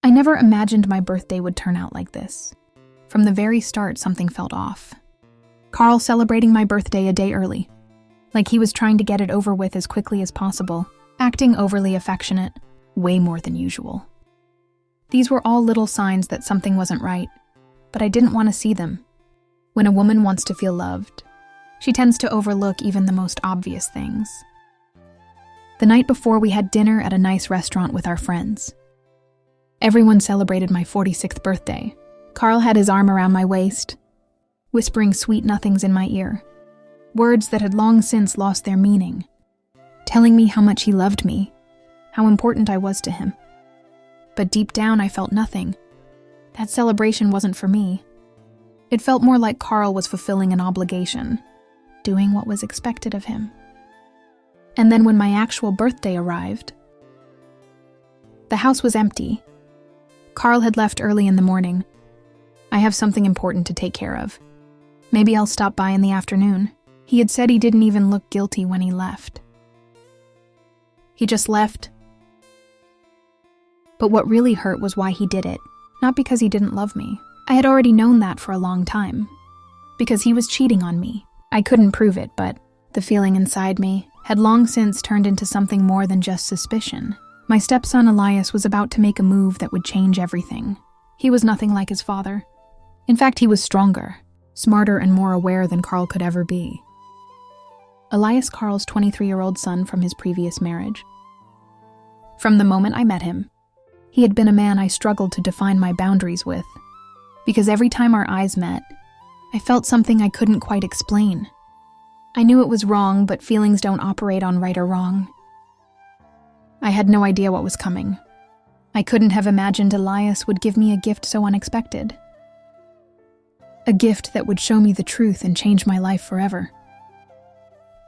I never imagined my birthday would turn out like this. From the very start, something felt off. Carl celebrating my birthday a day early, like he was trying to get it over with as quickly as possible, acting overly affectionate, way more than usual. These were all little signs that something wasn't right, but I didn't want to see them. When a woman wants to feel loved, she tends to overlook even the most obvious things. The night before, we had dinner at a nice restaurant with our friends. Everyone celebrated my 46th birthday. Carl had his arm around my waist, whispering sweet nothings in my ear, words that had long since lost their meaning, telling me how much he loved me, how important I was to him. But deep down, I felt nothing. That celebration wasn't for me. It felt more like Carl was fulfilling an obligation, doing what was expected of him. And then when my actual birthday arrived, the house was empty. Carl had left early in the morning. I have something important to take care of. Maybe I'll stop by in the afternoon. He had said he didn't even look guilty when he left. He just left. But what really hurt was why he did it, not because he didn't love me. I had already known that for a long time. Because he was cheating on me. I couldn't prove it, but the feeling inside me had long since turned into something more than just suspicion. My stepson Elias was about to make a move that would change everything. He was nothing like his father. In fact, he was stronger, smarter, and more aware than Carl could ever be. Elias, Carl's 23-year-old son from his previous marriage. From the moment I met him, he had been a man I struggled to define my boundaries with, because every time our eyes met, I felt something I couldn't quite explain. I knew it was wrong, but feelings don't operate on right or wrong. I had no idea what was coming. I couldn't have imagined Elias would give me a gift so unexpected. A gift that would show me the truth and change my life forever.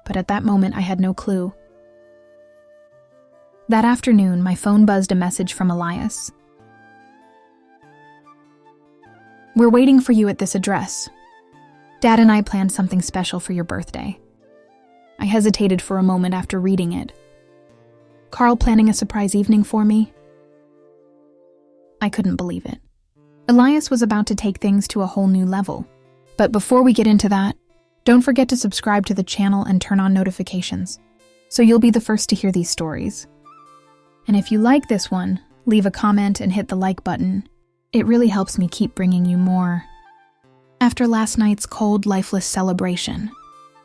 But at that moment, I had no clue. That afternoon, my phone buzzed a message from Elias. "We're waiting for you at this address. Dad and I planned something special for your birthday." I hesitated for a moment after reading it. Carl planning a surprise evening for me? I couldn't believe it. Elias was about to take things to a whole new level. But before we get into that, don't forget to subscribe to the channel and turn on notifications, so you'll be the first to hear these stories. And if you like this one, leave a comment and hit the like button. It really helps me keep bringing you more. After last night's cold, lifeless celebration,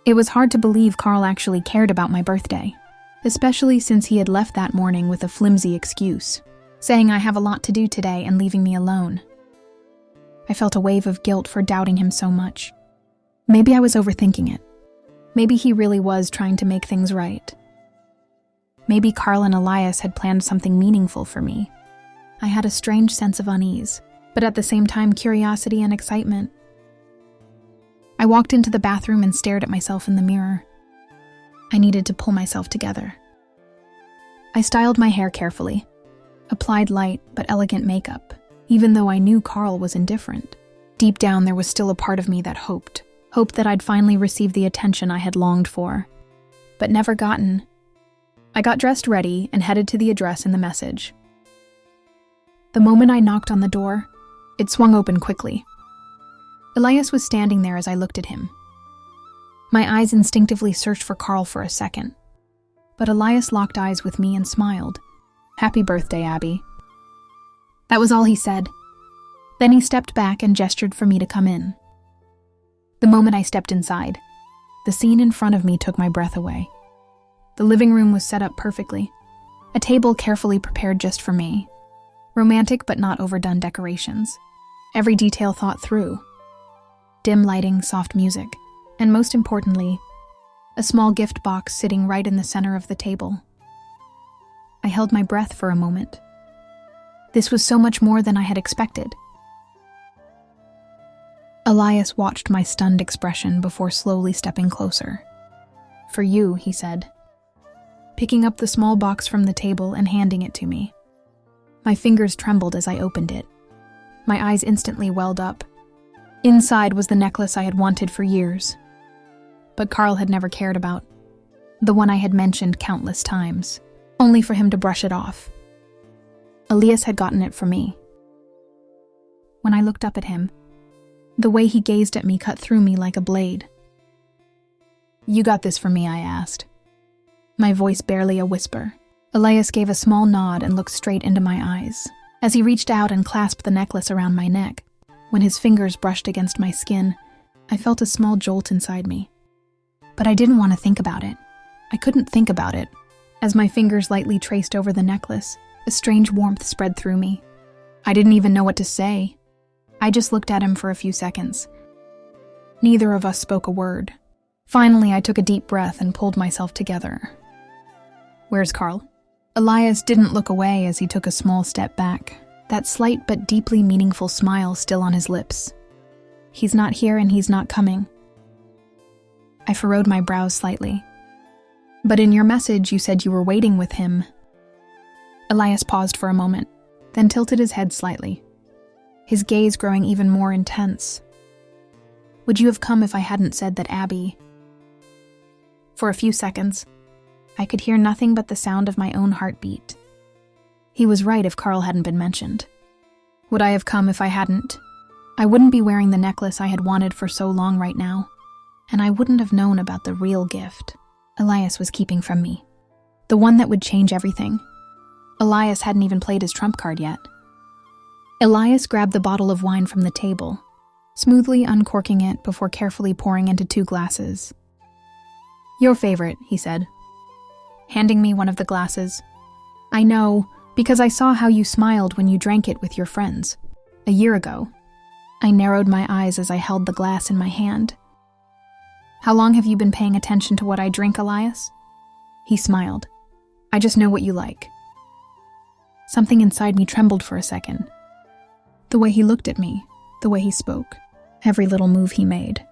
it was hard to believe Carl actually cared about my birthday, especially since he had left that morning with a flimsy excuse, saying I have a lot to do today and leaving me alone. I felt a wave of guilt for doubting him so much. Maybe I was overthinking it. Maybe he really was trying to make things right. Maybe Carl and Elias had planned something meaningful for me. I had a strange sense of unease, but at the same time curiosity and excitement. I walked into the bathroom and stared at myself in the mirror. I needed to pull myself together. I styled my hair carefully, applied light but elegant makeup, even though I knew Carl was indifferent. Deep down, there was still a part of me that hoped that I'd finally receive the attention I had longed for, but never gotten. I got dressed ready and headed to the address in the message. The moment I knocked on the door, it swung open quickly. Elias was standing there as I looked at him. My eyes instinctively searched for Carl for a second, but Elias locked eyes with me and smiled. "Happy birthday, Abby." That was all he said. Then he stepped back and gestured for me to come in. The moment I stepped inside, the scene in front of me took my breath away. The living room was set up perfectly, a table carefully prepared just for me, romantic but not overdone decorations, every detail thought through, dim lighting, soft music, and most importantly, a small gift box sitting right in the center of the table. I held my breath for a moment. This was so much more than I had expected. Elias watched my stunned expression before slowly stepping closer. "For you," he said, picking up the small box from the table and handing it to me. My fingers trembled as I opened it. My eyes instantly welled up. Inside was the necklace I had wanted for years, but Carl had never cared about. The one I had mentioned countless times, only for him to brush it off. Elias had gotten it for me, when I looked up at him. The way he gazed at me cut through me like a blade. "You got this for me?" I asked. My voice barely a whisper. Elias gave a small nod and looked straight into my eyes. As he reached out and clasped the necklace around my neck, when his fingers brushed against my skin, I felt a small jolt inside me. But I didn't want to think about it. I couldn't think about it. As my fingers lightly traced over the necklace, a strange warmth spread through me. I didn't even know what to say. I just looked at him for a few seconds. Neither of us spoke a word. Finally, I took a deep breath and pulled myself together. "Where's Carl?" Elias didn't look away as he took a small step back, that slight but deeply meaningful smile still on his lips. "He's not here and he's not coming." I furrowed my brows slightly. "But in your message, you said you were waiting with him." Elias paused for a moment, then tilted his head slightly, his gaze growing even more intense. "Would you have come if I hadn't said that Abby—" For a few seconds, I could hear nothing but the sound of my own heartbeat. He was right if Carl hadn't been mentioned. Would I have come if I hadn't? I wouldn't be wearing the necklace I had wanted for so long right now, and I wouldn't have known about the real gift Elias was keeping from me. The one that would change everything. Elias hadn't even played his trump card yet. Elias grabbed the bottle of wine from the table, smoothly uncorking it before carefully pouring into 2 glasses. "Your favorite," he said, handing me one of the glasses. "I know, because I saw how you smiled when you drank it with your friends, a year ago." I narrowed my eyes as I held the glass in my hand. "How long have you been paying attention to what I drink, Elias?" He smiled. "I just know what you like." Something inside me trembled for a second. The way he looked at me, the way he spoke, every little move he made.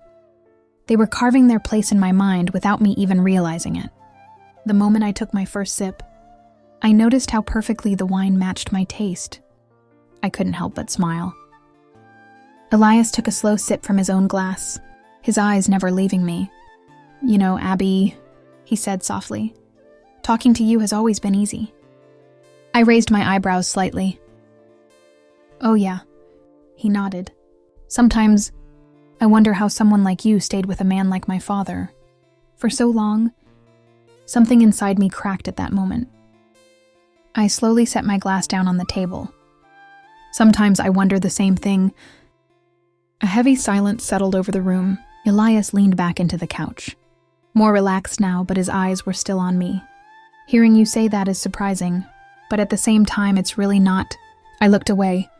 They were carving their place in my mind without me even realizing it. The moment I took my first sip, I noticed how perfectly the wine matched my taste. I couldn't help but smile. Elias took a slow sip from his own glass, his eyes never leaving me. "You know, Abby," he said softly, "talking to you has always been easy." I raised my eyebrows slightly. "Oh yeah," he nodded. "Sometimes I wonder how someone like you stayed with a man like my father for so long." Something inside me cracked at that moment. I slowly set my glass down on the table. Sometimes I wonder the same thing. A heavy silence settled over the room. Elias leaned back into the couch. More relaxed now, but his eyes were still on me. "Hearing you say that is surprising, but at the same time it's really not." I looked away.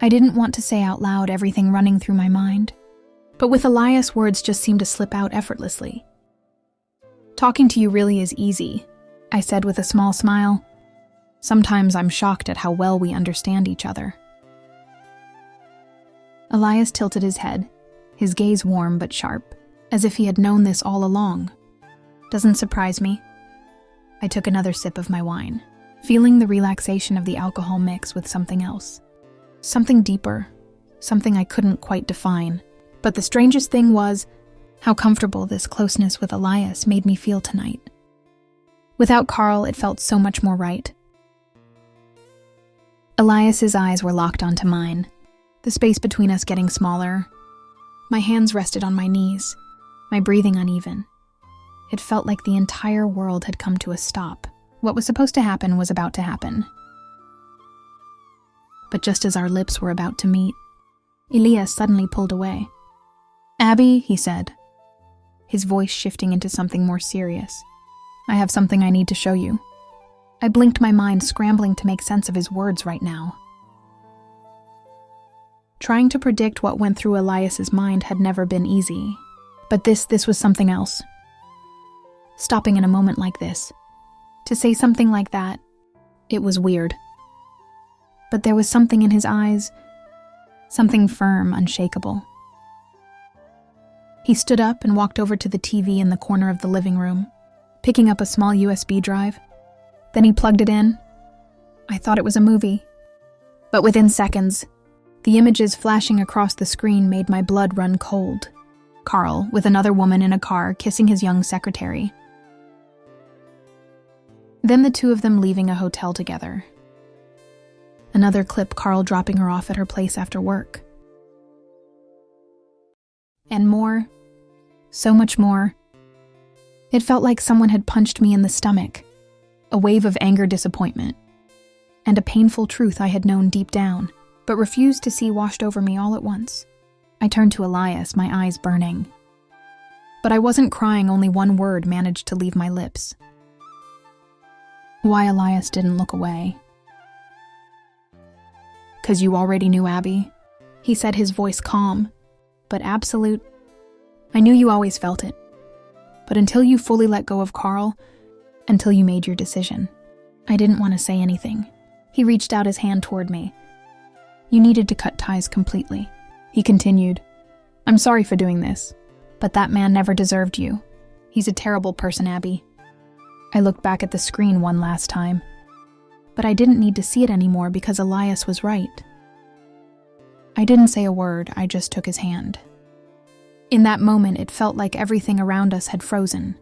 I didn't want to say out loud everything running through my mind. But with Elias, words just seemed to slip out effortlessly. "Talking to you really is easy," I said with a small smile. "Sometimes I'm shocked at how well we understand each other." Elias tilted his head, his gaze warm but sharp, as if he had known this all along. "Doesn't surprise me." I took another sip of my wine, feeling the relaxation of the alcohol mix with something else. Something deeper, something I couldn't quite define. But the strangest thing was how comfortable this closeness with Elias made me feel tonight. Without Carl, it felt so much more right. Elias's eyes were locked onto mine, the space between us getting smaller. My hands rested on my knees, my breathing uneven. It felt like the entire world had come to a stop. What was supposed to happen was about to happen. But just as our lips were about to meet, Elias suddenly pulled away. "Abby," he said, his voice shifting into something more serious. "I have something I need to show you." I blinked my mind, scrambling to make sense of his words right now. Trying to predict what went through Elias's mind had never been easy. But this was something else. Stopping in a moment like this, to say something like that, it was weird. But there was something in his eyes, something firm, unshakable. He stood up and walked over to the TV in the corner of the living room, picking up a small USB drive. Then he plugged it in. I thought it was a movie. But within seconds, the images flashing across the screen made my blood run cold. Carl, with another woman in a car, kissing his young secretary. Then the two of them leaving a hotel together. Another clip, Carl dropping her off at her place after work. And more. So much more. It felt like someone had punched me in the stomach. A wave of anger, disappointment, and a painful truth I had known deep down, but refused to see washed over me all at once. I turned to Elias, my eyes burning. But I wasn't crying, only one word managed to leave my lips. Why Elias didn't look away. "'Cause you already knew, Abby," he said, his voice calm, but absolute. "I knew you always felt it. But until you fully let go of Carl, until you made your decision." I didn't want to say anything. He reached out his hand toward me. "You needed to cut ties completely," he continued. "I'm sorry for doing this, but that man never deserved you. He's a terrible person, Abby." I looked back at the screen one last time, but I didn't need to see it anymore because Elias was right. I didn't say a word, I just took his hand. In that moment, it felt like everything around us had frozen.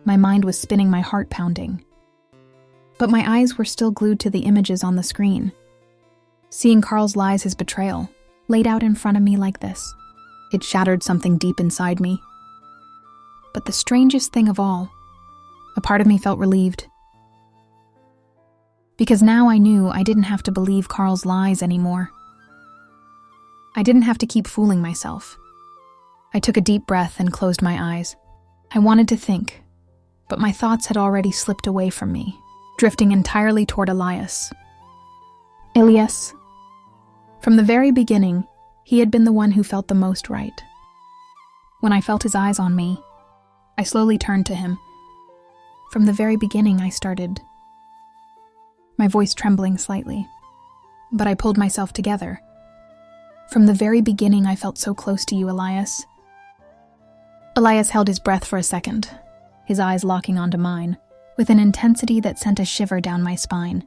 My mind was spinning, my heart pounding. But my eyes were still glued to the images on the screen. Seeing Carl's lies, his betrayal, laid out in front of me like this, it shattered something deep inside me. But the strangest thing of all, a part of me felt relieved. Because now I knew I didn't have to believe Carl's lies anymore. I didn't have to keep fooling myself. I took a deep breath and closed my eyes. I wanted to think, but my thoughts had already slipped away from me, drifting entirely toward Elias. Elias. From the very beginning, he had been the one who felt the most right. When I felt his eyes on me, I slowly turned to him. From the very beginning, I started, my voice trembling slightly, but I pulled myself together. From the very beginning, I felt so close to you, Elias. Elias held his breath for a second, his eyes locking onto mine, with an intensity that sent a shiver down my spine.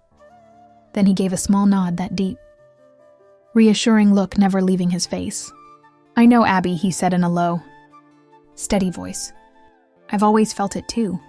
Then he gave a small nod, that deep, reassuring look never leaving his face. "I know, Abby," he said in a low, steady voice. "I've always felt it too.